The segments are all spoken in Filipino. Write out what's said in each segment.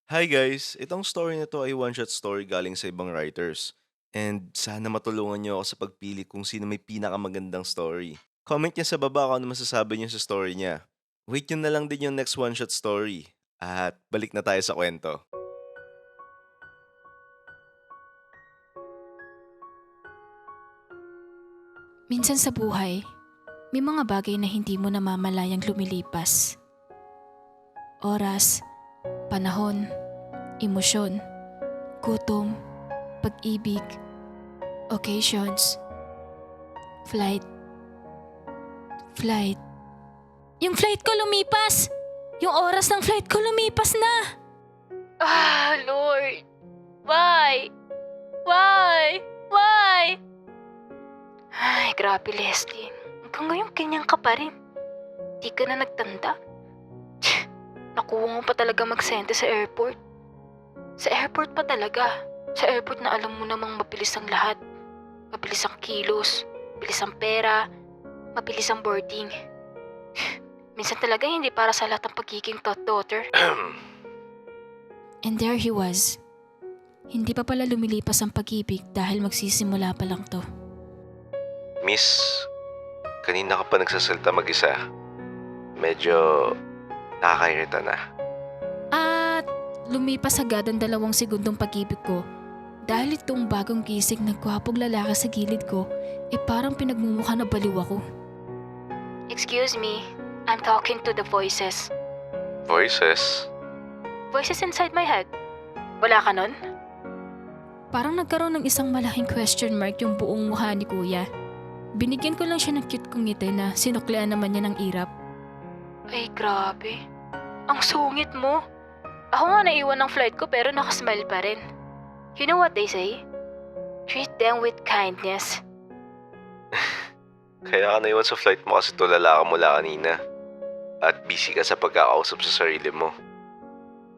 Hi guys! Itong story na 'to ay one-shot story galing sa ibang writers. And sana matulungan niyo ako sa pagpili kung sino may pinakamagandang story. Comment niya sa baba kung ano masasabi niyo sa story niya. Wait niyo na lang din yung next one-shot story. At balik na tayo sa kwento. Minsan sa buhay, may mga bagay na hindi mo namamalayang lumilipas. Oras, panahon, emosyon, gutom, pag-ibig, occasions, flight, flight. Yung flight ko lumipas! Yung oras ng flight ko lumipas na! Lord! Why? Why? Why? Ay, grabe Leslie. Hanggang ngayon ganyan ka pa rin. Di ka na nagtanda. Nakuha mo pa talaga magsente sa airport. Sa airport pa talaga. Sa airport na alam mo namang mabilis ang lahat. Mabilis ang kilos, mabilis ang pera, mabilis ang boarding. Minsan talaga hindi para sa lahat ng pagiging daughter. And there he was. Hindi pa pala lumilipas ang pag-ibig dahil magsisimula pa lang to. Miss, kanina ka pa nagsasalita mag-isa. Medyo nakakairita na. At lumipas agad ang 2 segundong pag-ibig ko dahil itong bagong gising na gwapong lalaki sa gilid ko parang pinagmumukha na baliw ako. Excuse me, I'm talking to the voices. Voices? Voices inside my head. Wala ka nun? Parang nagkaroon ng isang malaking question mark yung buong mukha ni kuya. Binigyan ko lang siya ng cute kong ngiti na sinuklian naman niya ng irap. Ay grabe, ang sungit mo. Ako nga naiwan ng flight ko pero nakasmile pa rin. You know what they say? Treat them with kindness. Kaya ka naiwan sa flight mo kasi tulala ka mula kanina. At busy ka sa pagkakausap sa sarili mo.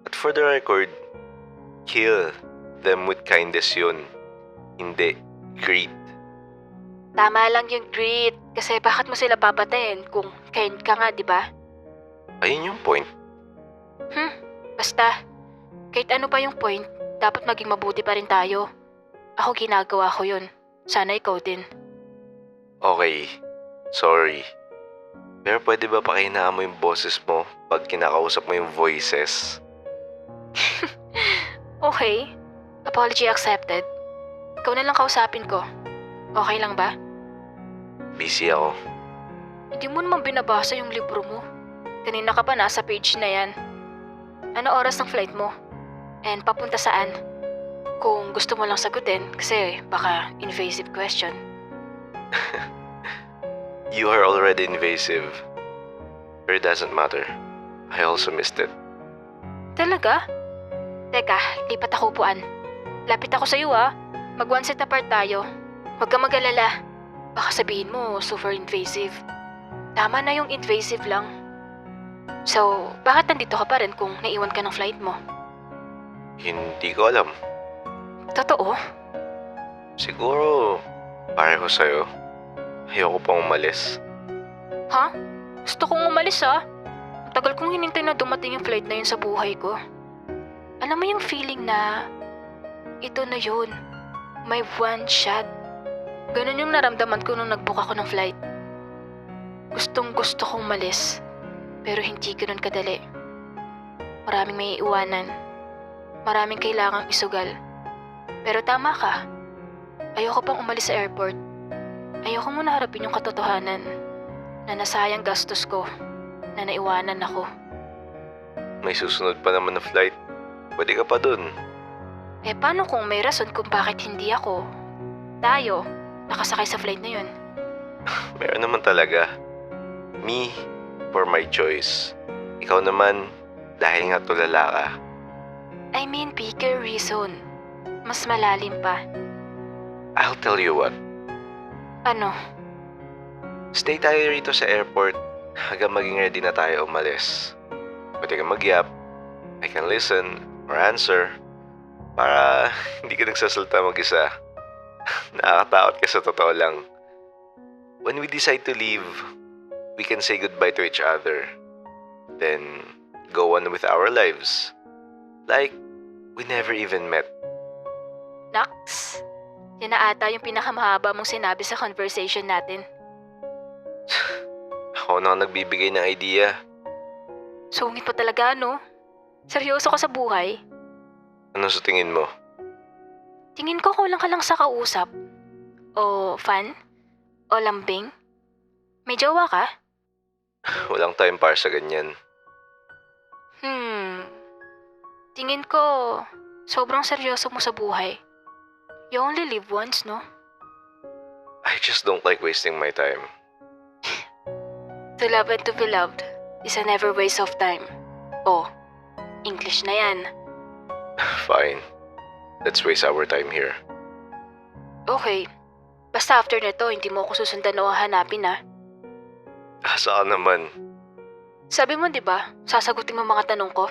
At for the record, kill them with kindness yun. Hindi greed. Tama lang yung greed kasi bakit mo sila papatayin kung kind ka nga, di ba? Ayun yung point. Basta, kahit ano pa yung point, dapat maging mabuti pa rin tayo. Ako ginagawa ko yun. Sana ikaw din. Okay, sorry. Pero pwede ba pakihinaan mo yung boses mo pag kinakausap mo yung voices? Okay, apology accepted. Ikaw na lang kausapin ko. Okay lang ba? Busy ako. Hindi mo naman binabasa yung libro mo. Kanina ka pa nasa page na yan. Ano oras ng flight mo? And papunta saan? Kung gusto mo lang sagutin kasi baka invasive question. You are already invasive. But it doesn't matter. I also missed it. Talaga? Teka, lipat ako upuan. Lapit ako sa'yo Mag one set apart tayo. Huwag ka mag-alala. Baka sabihin mo super invasive. Tama na yung invasive lang. So, bakit nandito ka pa rin kung naiwan ka ng flight mo? Hindi ko alam. Totoo? Siguro, pareho sa'yo. Ayoko pang umalis. Ha? Gusto kong umalis Ang tagal kong hinintay na dumating yung flight na yun sa buhay ko. Alam mo yung feeling na ito na yun. May one shot. Ganun yung naramdaman ko nung nagbook ako ng flight. Gustong gusto kong umalis. Pero hindi ganun kadali. Maraming may iwanan. Maraming kailangang isugal. Pero tama ka. Ayoko pang umalis sa airport. Ayoko muna harapin yung katotohanan na nasayang gastos ko, na naiwanan ako. May susunod pa naman na flight. Pwede ka pa dun. Paano kung may rason kung bakit hindi ako, tayo, nakasakay sa flight na yun? Meron naman talaga. Me, for my choice. Ikaw naman, dahil nga tulala ka. I mean bigger reason. Mas malalim pa. I'll tell you what. Ano? Stay tayo rito sa airport hanggang maging ready na tayo umalis. Pwede ka mag-yap. I can listen or answer para hindi ka nagsasalita mag-isa. Nakakatakot ka sa totoo lang. When we decide to leave, we can say goodbye to each other. Then, go on with our lives. Like, we never even met. Nax, yan na ata yung pinakamahaba mong sinabi sa conversation natin. Ako na ang nagbibigay ng idea. Sungit pa talaga, no? Seryoso ka sa buhay? Ano sa tingin mo? Tingin ko kulang ka lang sa kausap. O fan? O lambing? May jowa ka? Walang time para sa ganyan. Tingin ko, sobrang seryoso mo sa buhay. You only live once, no? I just don't like wasting my time. To love and to be loved is a never waste of time. Oh, English na yan. Fine. Let's waste our time here. Okay, basta after nito, hindi mo ako susundan o hanapin, ha? Asa ka naman? Sabi mo, di ba, sasagutin mo mga tanong ko?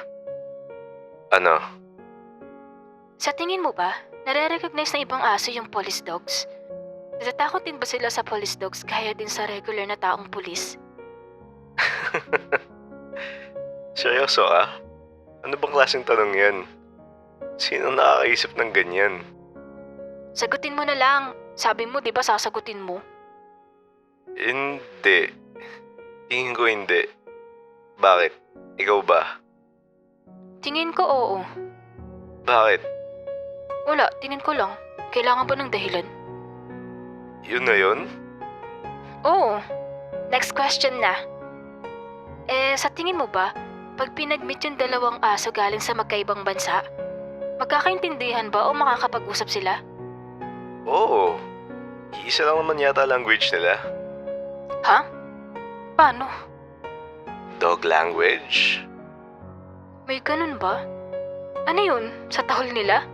Ano? Sa tingin mo ba, nare-recognize ng ibang aso yung police dogs? Natatakot din ba sila sa police dogs kaya din sa regular na taong pulis? Seryoso ka? Ano bang klaseng tanong yan? Sino nakakaisip ng ganyan? Sagutin mo na lang. Sabi mo, di ba sasagutin mo? Hindi. Tingin ko hindi. Bakit? Ikaw ba? Tingin ko oo. Bakit? Wala, tingin ko lang. Kailangan ba ng dahilan? Yun na yun? Oo. Next question na. Sa tingin mo ba, pag pinag-meet yung dalawang aso galing sa magkaibang bansa, magkakaintindihan ba o makakapag-usap sila? Oo. Iisa lang naman yata language nila. Ha? Paano? Dog language? May ganun ba? Ano yun? Sa tahol nila?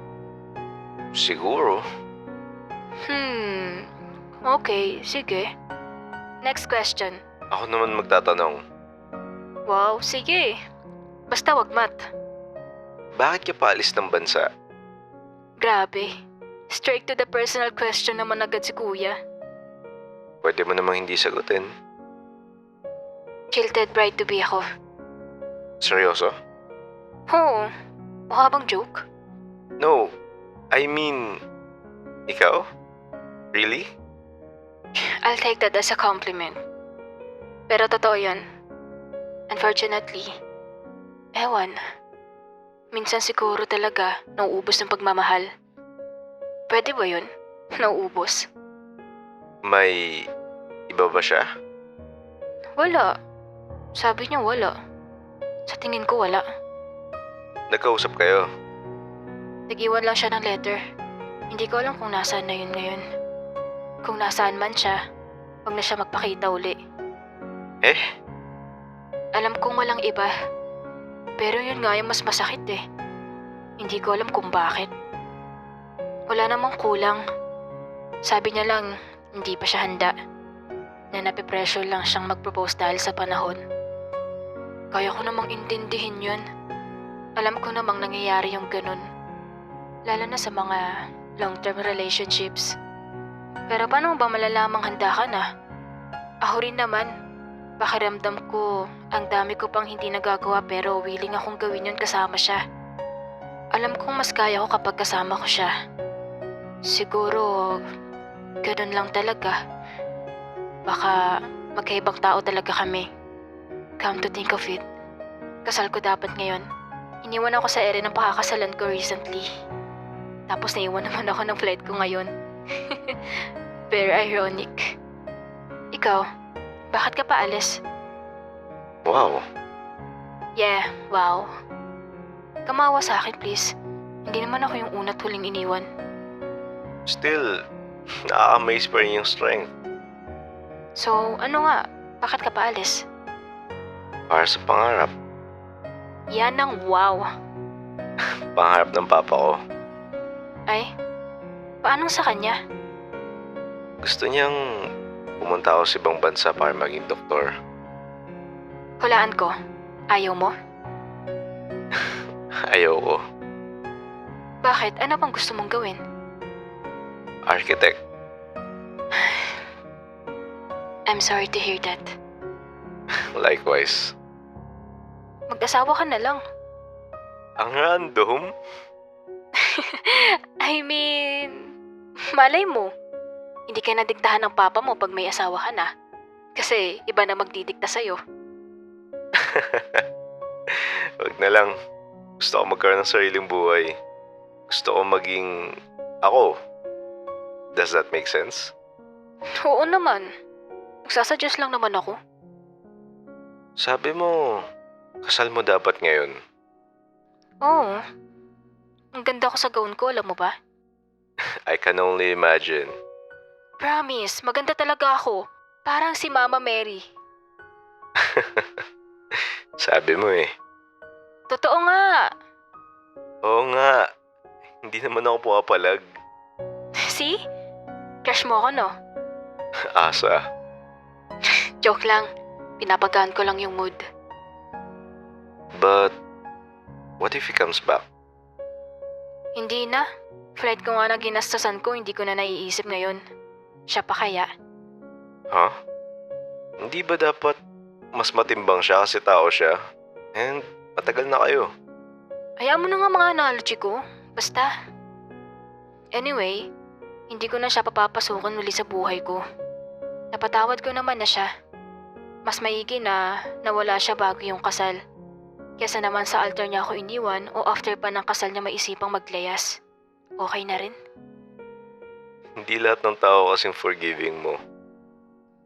Siguro. Okay, sige. Next question. Ako naman magtatanong. Wow, sige. Basta wag mat. Bakit ka paalis ng bansa? Grabe. Straight to the personal question naman agad si kuya. Pwede mo namang hindi sagutin. Jilted bride to be ako. Seryoso? Oo. Mukha bang joke? No. I mean, ikaw? Really? I'll take that as a compliment. Pero totoo yun. Unfortunately, ewan. Minsan siguro talaga nauubos ng pagmamahal. Pwede ba yun? Nauubos? May iba ba siya? Wala. Sabi niya wala. Sa tingin ko wala. Nagkausap kayo? Nag-iwan lang siya ng letter. Hindi ko alam kung nasaan na yun ngayon. Kung nasaan man siya, wag na siya magpakita uli. Eh? Alam kong walang iba. Pero yun nga yung mas masakit eh. Hindi ko alam kung bakit. Wala namang kulang. Sabi niya lang, hindi pa siya handa. Na napipressure lang siyang mag-propose dahil sa panahon. Kaya ko namang intindihin yun. Alam ko namang nangyayari yung ganun. Lalo na sa mga long-term relationships. Pero paano ba malalamang handa ka na? Ako rin naman. Pakiramdam ko, ang dami ko pang hindi nagagawa pero willing akong gawin yun kasama siya. Alam kong mas kaya ko kapag kasama ko siya. Siguro, ganun lang talaga. Baka magkaibang tao talaga kami. Come to think of it, kasal ko dapat ngayon. Iniwan ako sa ere ng pakakasalan ko recently. Tapos naiwan naman ako ng flight ko ngayon. Very ironic. Ikaw, bakit ka pa alis? Wow. Yeah, wow. Kamawa sa akin please. Hindi naman ako yung una't huling iniwan. Still, nakaka-amaze pa rin yung strength. So, ano nga? Bakit ka pa alis? Para sa pangarap. Yan ang wow. Pangarap ng papa ko. Ay, paanong sa kanya? Gusto niyang pumunta ako sa ibang bansa para maging doktor. Hulaan ko. Ayaw mo? Ayaw ko. Bakit? Ano bang gusto mong gawin? Architect. I'm sorry to hear that. Likewise. Mag-asawa ka na lang. Ang random? I mean, malay mo. Hindi ka nadiktahan ng papa mo pag may asawa ka na. Kasi iba na magdidikta sa'yo. Wag na lang. Gusto ko magkaroon ng sariling buhay. Gusto ko maging ako. Does that make sense? Oo naman. Nagsasuggest lang naman ako. Sabi mo, kasal mo dapat ngayon. Oo. Ang ganda ko sa gown ko, alam mo ba? I can only imagine. Promise, maganda talaga ako. Parang si Mama Mary. Sabi mo eh. Totoo nga. Oo nga. Hindi naman ako pumapalag. See? Crush mo ako, no? Asa. Joke lang. Pinapagaan ko lang yung mood. But, what if he comes back? Hindi na. Flight ko nga na ginastasan ko, hindi ko na naiisip ngayon. Siya pa kaya? Huh? Hindi ba dapat mas matimbang siya kasi tao siya? And matagal na kayo. Hayaan mo na nga mga analogy ko. Basta. Anyway, hindi ko na siya papapasukan uli sa buhay ko. Napatawad ko naman na siya. Mas maigi na nawala siya bago yung kasal. Kesa naman sa altar niya ako iniwan o after pa ng kasal niya maisipang maglayas. Okay na rin. Hindi lahat ng tao kasing forgiving mo.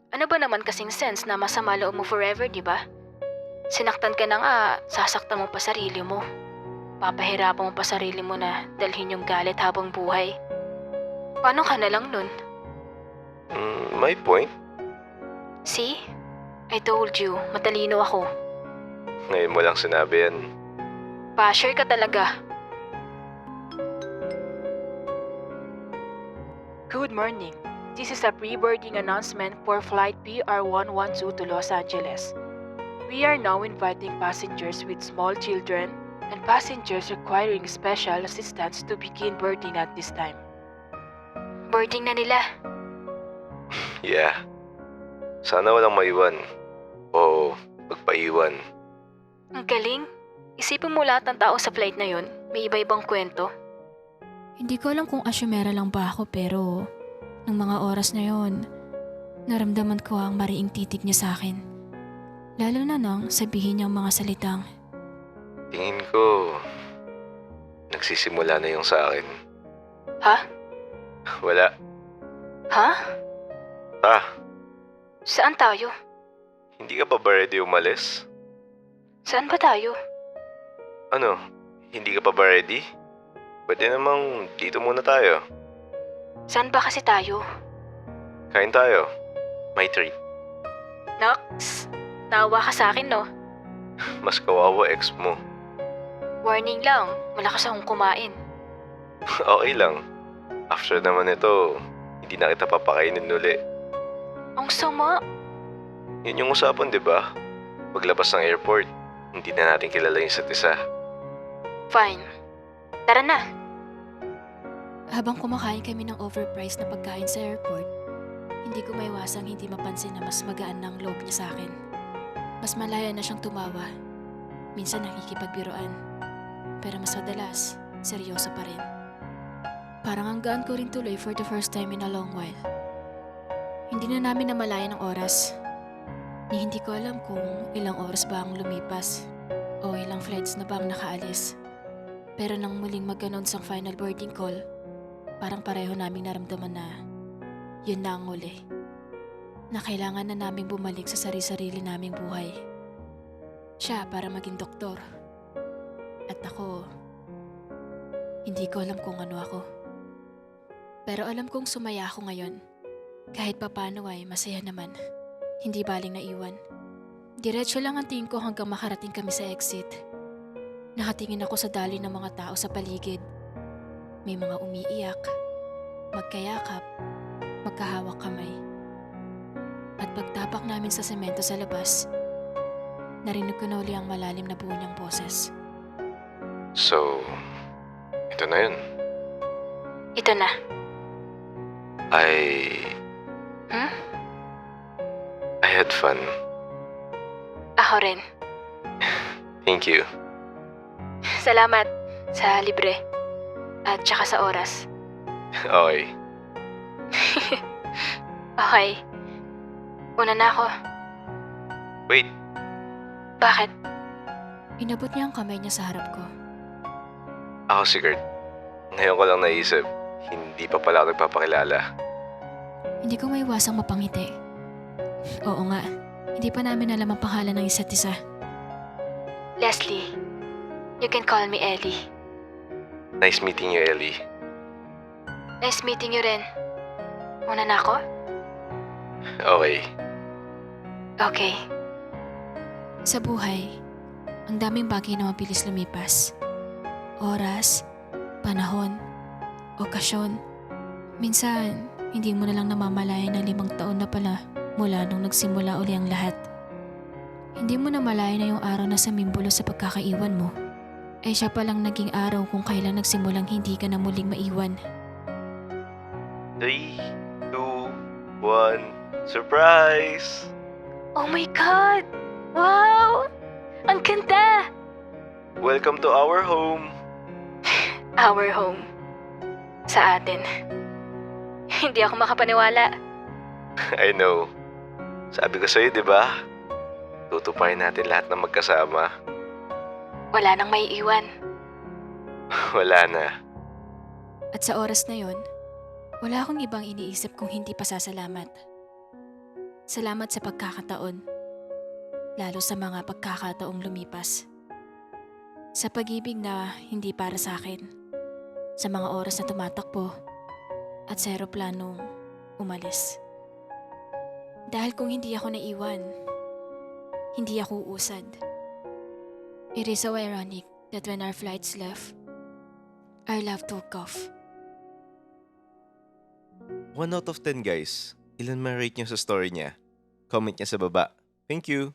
Ano ba naman kasing sense na masama loob mo forever, di ba? Sinaktan ka na nga, sasaktan mo pa sarili mo. Papahirapan mo pa sarili mo na dalhin yung galit habang buhay. Paano ka na lang nun? My point? See? I told you, matalino ako. Ngayon mo lang sinabi yan. Pa-sure ka talaga. Good morning. This is a pre-boarding announcement for Flight PR112 to Los Angeles. We are now inviting passengers with small children and passengers requiring special assistance to begin boarding at this time. Boarding na nila. Yeah. Sana walang maiwan. O magpaiwan. Ang galing. Isipin mo lahat ng tao sa flight na yun, may iba-ibang kwento. Hindi ko alam kung asyumera lang ba ako pero ng mga oras na yon, naramdaman ko ang mariing titig niya sa akin. Lalo na nang sabihin niyang mga salitang, Tingin ko, nagsisimula na yung sa akin. Ha? Wala. Ha? Ah, Saan tayo? hindi ka pa ba ready umalis? Saan ba tayo? Ano, hindi ka pa ba ready? Pwede namang dito muna tayo. Saan ba kasi tayo? Kain tayo. May treat. Nox, nawa ka sa akin, no? Mas kawawa ex mo. Warning lang, malakas akong kumain. Okay lang. After naman ito, hindi na kita papakainin uli. Ang sama. Yun yung usapan, di ba? Paglabas ng airport, hindi na natin kilala yung isa't isa. Fine. Tara na. habang kumakain kami ng overpriced na pagkain sa airport, hindi ko maiwasang hindi mapansin na mas magaan ng loob niya sa akin. Mas malaya na siyang tumawa. Minsan nakikipagbiruan. Pero mas madalas, seryoso pa rin. Parang ang gaan ko rin tuloy for the first time in a long while. Hindi na namin namalayan ang oras. Ni hindi ko alam kung ilang oras ba ang lumipas o ilang flights na ba ang nakaalis. Pero nang muling mag-announce ang final boarding call, parang pareho naming naramdaman na yun na ang uli. Na kailangan na naming bumalik sa sarili-sarili naming buhay. Siya para maging doktor. At ako, hindi ko alam kung ano ako. Pero alam kong sumaya ako ngayon. Kahit papano ay masaya naman. Hindi baling naiwan. Diretso lang ang tingin ko hanggang makarating kami sa exit. Nakatingin ako sa daloy ng mga tao sa paligid. May mga umiiyak, magkayakap, magkahawak kamay. At pagtapak namin sa semento sa labas, narinig ko na uli ang malalim na buo niyang boses. So, ito na yun. Ito na. I had fun. Ako rin. Thank you. Salamat sa libre at tsaka sa oras. Okay. Okay. Una na ako. Wait, Bakit? Inabot niya ang kamay niya sa harap ko. ako si Kurt. Ngayon ko lang naisip, hindi pa pala ako nagpapakilala. Hindi ko maiwasang mapangiti. Oo nga, hindi pa namin alam ang pangalan ng isa't isa. Leslie. You can call me Ellie. Nice meeting you, Ellie. Nice meeting you rin. Una na ako? Okay. Okay. Sa buhay, ang daming bagay na mabilis lumipas. Oras, panahon, okasyon. Minsan, hindi mo na lang namamalayan na 5 taon na pala mula nung nagsimula uli ang lahat. Hindi mo na malayan na yung araw na samimbolo sa pagkakaiwan mo. Ay siya palang naging araw kung kailan nagsimulang hindi ka na muling maiwan. 3, 2, 1, surprise! Oh my God! Wow! Ang ganda! Welcome to our home! Our home. Sa atin. Hindi ako makapaniwala. I know. Sabi ko sa'yo, di ba? Tutuparin natin lahat ng magkasama. Wala nang may iwan. Wala na. At sa oras na yon, wala akong ibang iniisip kung hindi pasasalamat. Salamat sa pagkakataon, lalo sa mga pagkakataong lumipas. Sa pag-ibig na hindi para sa akin, sa mga oras na tumatakbo, at sa eroplanong umalis. Dahil kung hindi ako naiwan, hindi ako uusad. It is so ironic that when our flights left, our love took off. 1 out of 10 guys. Ilan ma-rate nyo sa story niya? Comment niya sa baba. Thank you!